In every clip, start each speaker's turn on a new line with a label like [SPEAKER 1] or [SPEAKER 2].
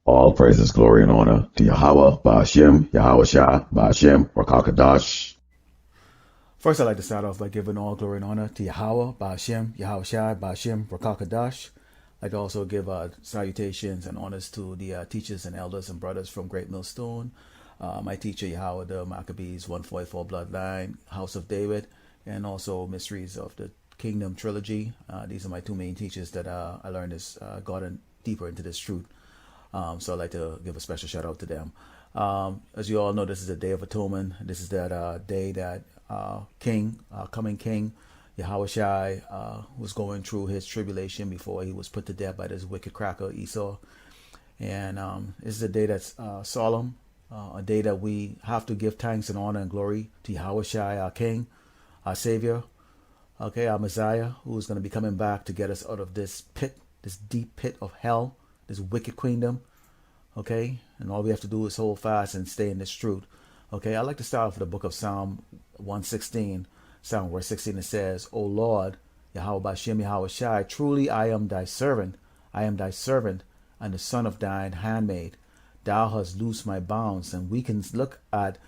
[SPEAKER 1] All praises, glory, and honor to Yahawah Bahasham Yahawashi.
[SPEAKER 2] First, I'd like to start off by giving all glory and honor to Yahawah Bahasham Yahawashi. I'd like to also give salutations and honors to the teachers and elders and brothers from Great Millstone. My teacher, Yahweh the Maccabees 144 Bloodline, House of David, and also Mysteries of the Kingdom Trilogy. These are my two main teachers that I learned this, gotten deeper into this truth. So I'd like to give a special shout out to them. As you all know, this is the Day of Atonement. This is that day that coming King Yahawashi was going through his tribulation before he was put to death by this wicked cracker Esau. And this is a day that's solemn, a day that we have to give thanks and honor and glory to Yahawashi, our King, our Savior, okay, our Messiah, who is going to be coming back to get us out of this pit, this deep pit of hell, this wicked kingdom, okay? And all we have to do is hold fast and stay in this truth, okay? I'd like to start off with the book of Psalm 116, Psalm verse 16. It says, O Lord, Yahawah Bahasham Yahawashi, truly I am thy servant, and the son of thine handmaid. Thou hast loosed my bounds. And we can look at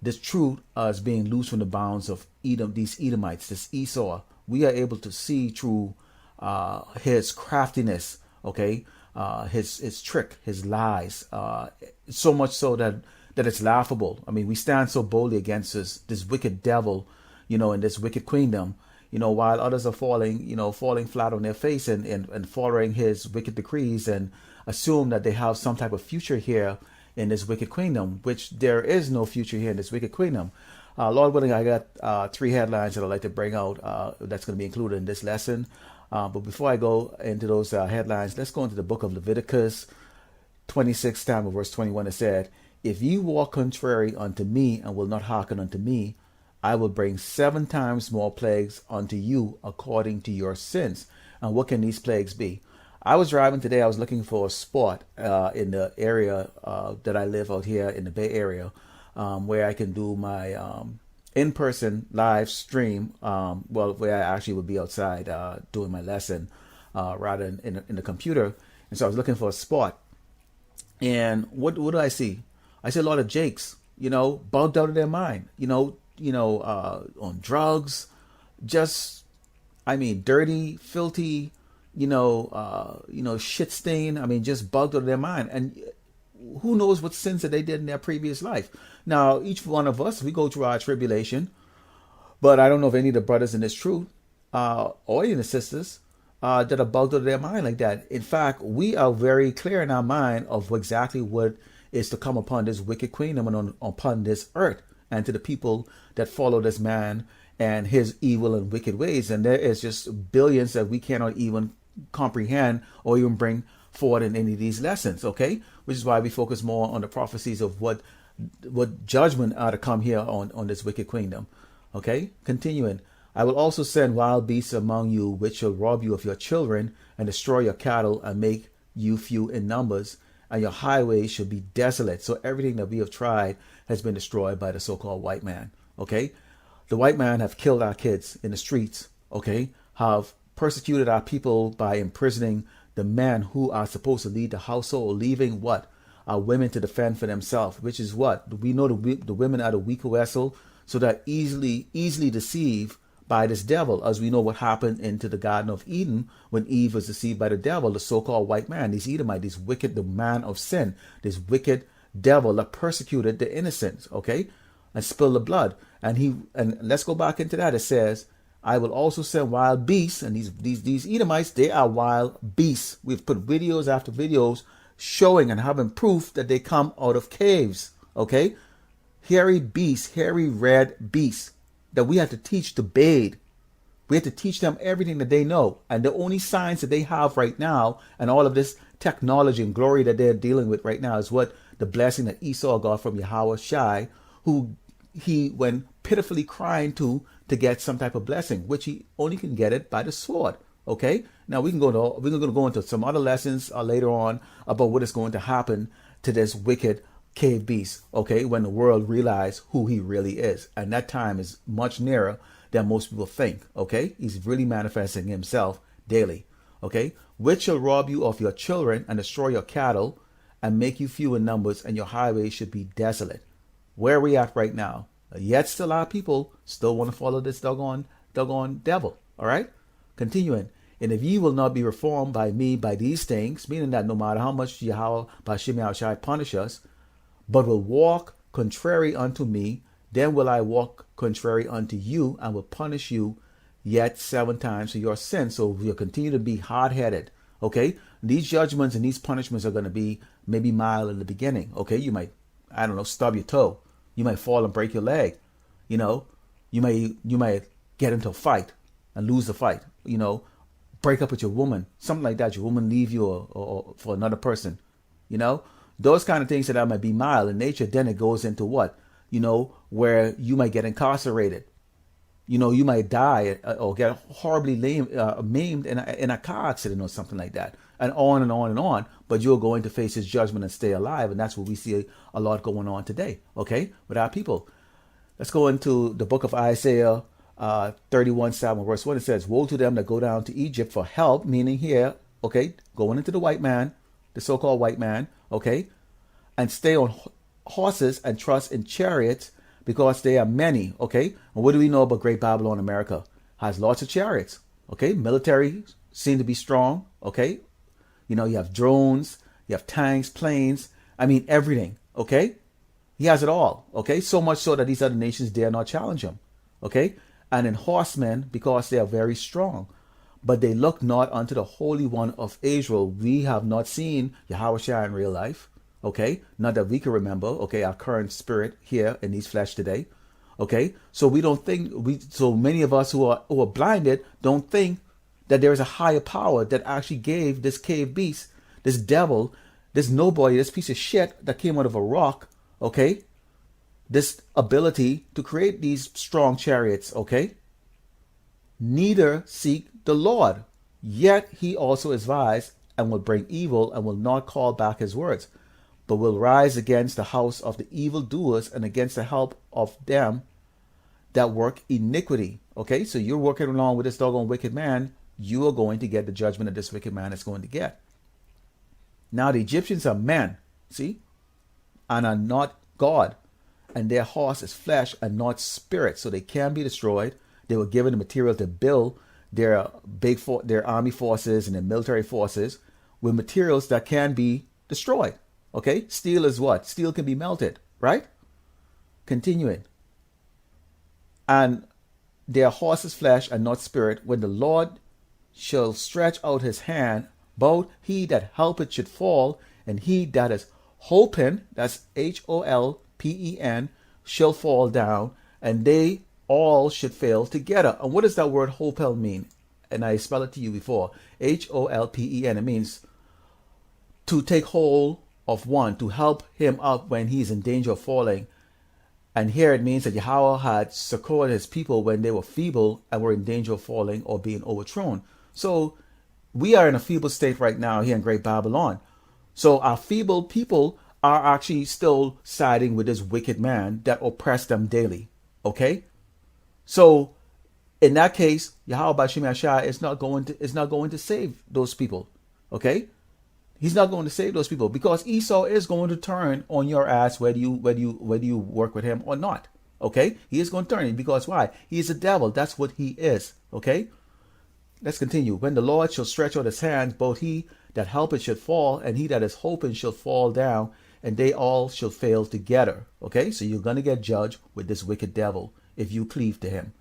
[SPEAKER 2] this truth as being loosed from the bounds of Edom, these Edomites, this Esau. We are able to see through his craftiness, okay, his trick, his lies, so much so that it's laughable. I mean, we stand so boldly against this wicked devil, in this wicked kingdom, while others are falling flat on their face and following his wicked decrees and assume that they have some type of future here in this wicked kingdom, which there is no future here in this wicked kingdom. Lord willing, I got three headlines that I'd like to bring out that's going to be included in this lesson. But before I go into those headlines, let's go into the book of Leviticus 26, time of verse 21. It said, If ye walk contrary unto me and will not hearken unto me, I will bring 7 times more plagues unto you according to your sins. And what can these plagues be? I was driving today. I was looking for a spot in the area that I live out here in the Bay Area where I can do my in-person live stream, where I actually would be outside doing my lesson rather than in the computer. And so I was looking for a spot. And what do I see? I see a lot of jakes, bugged out of their mind, on drugs, just, dirty, filthy, shit stain. Just bugged out of their mind. And who knows what sins that they did in their previous life. Now, each one of us, we go through our tribulation, but I don't know if any of the brothers in this truth or any of the sisters that are bugged out of their mind like that. In fact, we are very clear in our mind of exactly what is to come upon this wicked kingdom and upon this earth and to the people that follow this man and his evil and wicked ways. And there is just billions that we cannot even comprehend or even bring forward in any of these lessons, okay? Which is why we focus more on the prophecies of what judgment are to come here on this wicked kingdom, okay? Continuing, I will also send wild beasts among you, which shall rob you of your children and destroy your cattle and make you few in numbers, and your highways shall be desolate. So everything that we have tried has been destroyed by the so-called white man, okay? The white man have killed our kids in the streets, okay? Have persecuted our people by imprisoning the men who are supposed to lead the household, leaving what? Our women to defend for themselves, which is what? We know the women are the weaker vessel, so they're easily deceived by this devil, as we know what happened into the Garden of Eden when Eve was deceived by the devil, the so-called white man, these Edomites, these wicked, the man of sin, this wicked devil that persecuted the innocents, okay, and spilled the blood. And let's go back into that. It says, I will also send wild beasts, and these Edomites, they are wild beasts. We've put videos after videos showing and having proof that they come out of caves, okay? Hairy beasts, hairy red beasts that we have to teach to bathe. We have to teach them everything that they know. And the only signs that they have right now and all of this technology and glory that they're dealing with right now is what the blessing that Esau got from Yahawashi, who he went pitifully crying to get some type of blessing, which he only can get it by the sword. Okay. Now we're going to go into some other lessons later on about what is going to happen to this wicked cave beast. Okay, when the world realize who he really is, and that time is much nearer than most people think. Okay, he's really manifesting himself daily. Okay, which shall rob you of your children and destroy your cattle, and make you few in numbers, and your highways should be desolate. Where are we at right now? Yet still our people still want to follow this doggone devil. All right? Continuing. And if ye will not be reformed by me by these things, meaning that no matter how much Yahawah Bahasham Yahawashi punish us, but will walk contrary unto me, then will I walk contrary unto you, and will punish you yet 7 times for your sins. So we'll continue to be hard-headed. Okay? These judgments and these punishments are going to be maybe mild in the beginning. Okay? You might, I don't know, stub your toe. You might fall and break your leg. You know? You might get into a fight and lose the fight. You know? Break up with your woman. Something like that. Your woman leave you or for another person. You know? Those kind of things that might be mild in nature. Then it goes into what? You know, where you might get incarcerated. You know, you might die or get horribly maimed in a car accident or something like that. And on and on and on. But you're going to face his judgment and stay alive. And that's what we see a lot going on today. Okay? With our people. Let's go into the book of Isaiah 31:7, verse 1. It says, woe to them that go down to Egypt for help. Meaning here, okay, going into the white man, the so-called white man, okay, and stay on horses and trust in chariots because they are many, okay? And what do we know about Great Babylon? America has lots of chariots, okay? Military seem to be strong, okay? You know, you have drones, you have tanks, planes, I mean, everything, okay? He has it all, okay? So much so that these other nations dare not challenge him, okay? And in horsemen, because they are very strong. But they look not unto the Holy One of Israel. We have not seen Yahawashi in real life. Okay, not that we can remember. Okay, our current spirit here in these flesh today. Okay, so we don't think so many of us who are blinded don't think that there is a higher power that actually gave this cave beast, this devil, this nobody, this piece of shit that came out of a rock. Okay, this ability to create these strong chariots. Okay, neither seek the Lord, yet he also is wise and will bring evil and will not call back his words, but will rise against the house of the evildoers and against the help of them that work iniquity. Okay, so you're working along with this doggone wicked man, you are going to get the judgment that this wicked man is going to get. Now the Egyptians are men, see, and are not God, and their horse is flesh and not spirit, so they can be destroyed. They were given the material to build their their army forces and their military forces with materials that can be destroyed. Okay, steel is what? Steel can be melted, right? Continuing. And their horse is flesh and not spirit. When the Lord shall stretch out his hand, both he that helpeth should fall, and he that is holpen, that's Holpen, shall fall down, and they all should fail together. And what does that word holpen mean? And I spelled it to you before. Holpen. It means to take hold of one, to help him up when he's in danger of falling. And here it means that Yahawah had succored his people when they were feeble and were in danger of falling or being overthrown. So we are in a feeble state right now here in Great Babylon. So our feeble people are actually still siding with this wicked man that oppressed them daily. Okay? So in that case, Yahawah Bahasham Yahawashi is not going to save those people. Okay? He's not going to save those people because Esau is going to turn on your ass whether you work with him or not. Okay? He is going to turn it because why? He is a devil. That's what he is. Okay? Let's continue. When the Lord shall stretch out his hands, both he that helpeth shall fall, and he that is hoping shall fall down, and they all shall fail together. Okay? So you're going to get judged with this wicked devil if you cleave to him.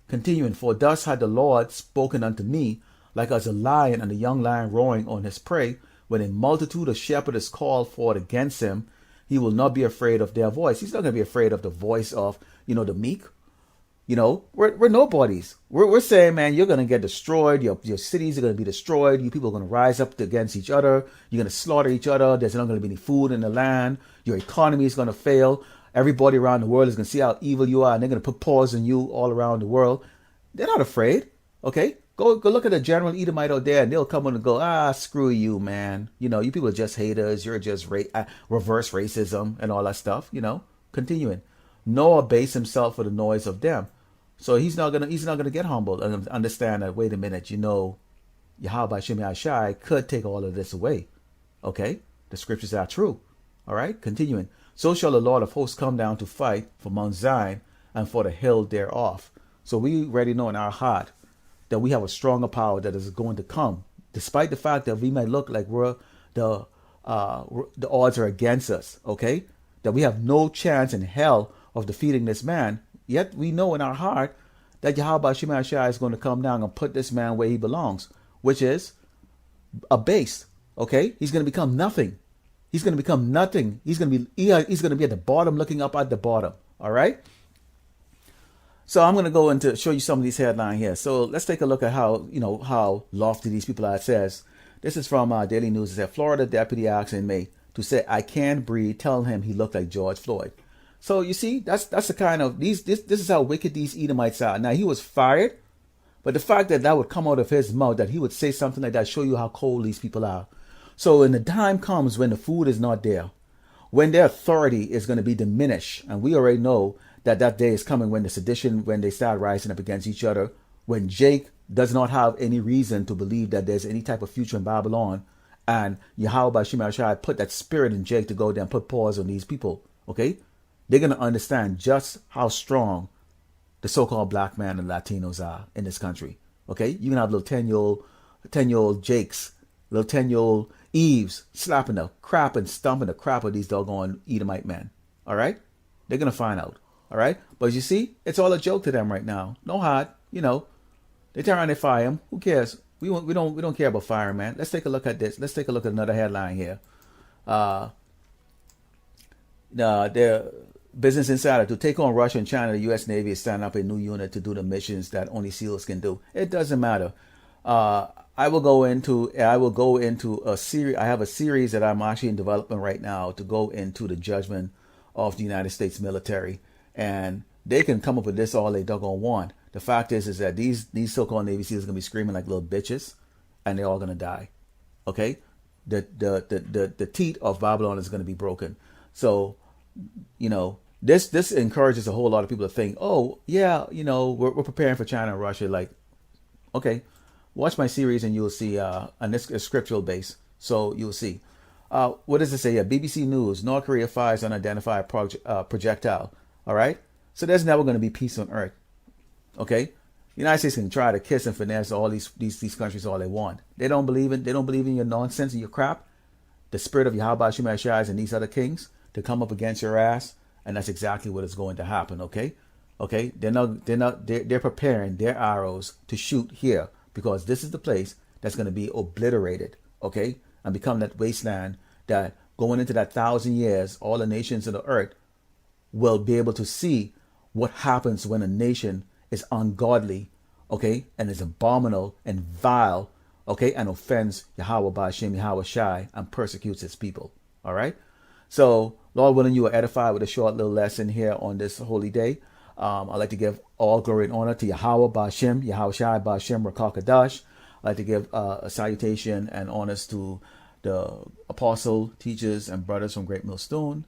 [SPEAKER 2] Continuing, for thus had the Lord spoken unto me, like as a lion and a young lion roaring on his prey, when a multitude of shepherds called forth against him, he will not be afraid of their voice. He's not going to be afraid of the voice of, the meek. We're nobodies. We're saying, man, you're going to get destroyed. Your cities are going to be destroyed. You people are going to rise up against each other. You're going to slaughter each other. There's not going to be any food in the land. Your economy is going to fail. Everybody around the world is going to see how evil you are, and they're going to put paws on you all around the world. They're not afraid. Okay? Go look at a general Edomite out there, and they'll come on and go, screw you, man. You people are just haters. You're just reverse racism and all that stuff. Continuing. Noah based himself for the noise of them. So he's not gonna get humbled and understand that. Wait a minute, Yahawah Bahasham Yahawashi could take all of this away. Okay, The scriptures are true. All right, continuing. So shall the Lord of hosts come down to fight for Mount Zion and for the hill thereof. So we already know in our heart that we have a stronger power that is going to come, despite the fact that we might look like the odds are against us. Okay, that we have no chance in hell of defeating this man. Yet we know in our heart that Yahawah Bahasham Yahawashi is going to come down and put this man where he belongs, which is a base. Okay, he's going to become nothing. He's going to become nothing. He's going to be at the bottom, looking up at the bottom. All right. So I'm going to go into show you some of these headlines here. So let's take a look at how lofty these people are. It says, this is from Daily News. It said, Florida deputy asked inmate to say, "I can't breathe," telling him he looked like George Floyd. So you see, that's the kind of this is how wicked these Edomites are. Now, he was fired, but the fact that would come out of his mouth, that he would say something like that, show you how cold these people are. So when the time comes when the food is not there, when their authority is going to be diminished, and we already know that day is coming when the sedition, when they start rising up against each other, when Jake does not have any reason to believe that there's any type of future in Babylon, and Yahawah Bahasham Yahawashi put that spirit in Jake to go there and put pause on these people, okay? They're going to understand just how strong the so-called black man and Latinos are in this country, okay? You can have little 10-year-old Jakes, little 10-year-old Eves slapping the crap and stomping the crap of these doggone Edomite men, all right? They're going to find out, all right? But you see, it's all a joke to them right now. No hard, They turn around and fire him. Who cares? We don't care about firing, man. Let's take a look at this. Let's take a look at another headline here. The Business Insider: to take on Russia and China, the U.S. Navy is standing up a new unit to do the missions that only SEALs can do. It doesn't matter. I will go into a series. I have a series that I'm actually in development right now to go into the judgment of the United States military, and they can come up with this all they doggone want. The fact is that these so-called Navy SEALs are gonna be screaming like little bitches, and they're all gonna die. Okay, the teeth of Babylon is gonna be broken. So, this encourages a whole lot of people to think, oh yeah, we're preparing for China and Russia. Like, okay, watch my series and you'll see. And this is scriptural base, so you'll see. What does it say here? BBC News: North Korea fires unidentified projectile. All right, so there's never going to be peace on earth. Okay, the United States can try to kiss and finesse all these countries all they want. They don't believe in your nonsense and your crap. The spirit of Yahawah Bahasham Yahawashi and these other kings to come up against your ass, and that's exactly what is going to happen. Okay, they're preparing their arrows to shoot here, because this is the place that's going to be obliterated. Okay, and become that wasteland that going into that 1,000 years, all the nations of the earth will be able to see what happens when a nation is ungodly, okay, and is abominable and vile, okay, and offends Yahawah Bahasham Yahawashi and persecutes his people. All right. So, Lord willing, you are edified with a short little lesson here on this holy day. I'd like to give all glory and honor to Yahawah Bahasham Yahawashi Bahasham Rakakadash. I'd like to give a salutation and honors to the apostle, teachers, and brothers from Great Millstone.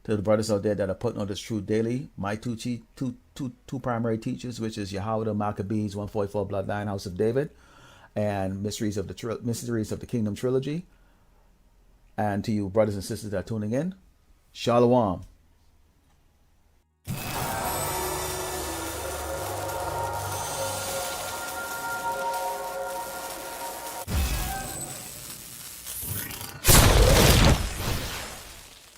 [SPEAKER 2] To the brothers out there that are putting on this truth daily. My two primary teachers, which is Yahawah the Maccabees, 144 Bloodline, House of David, and Mysteries of the Kingdom Trilogy. And to you brothers and sisters that are tuning in, Shalom.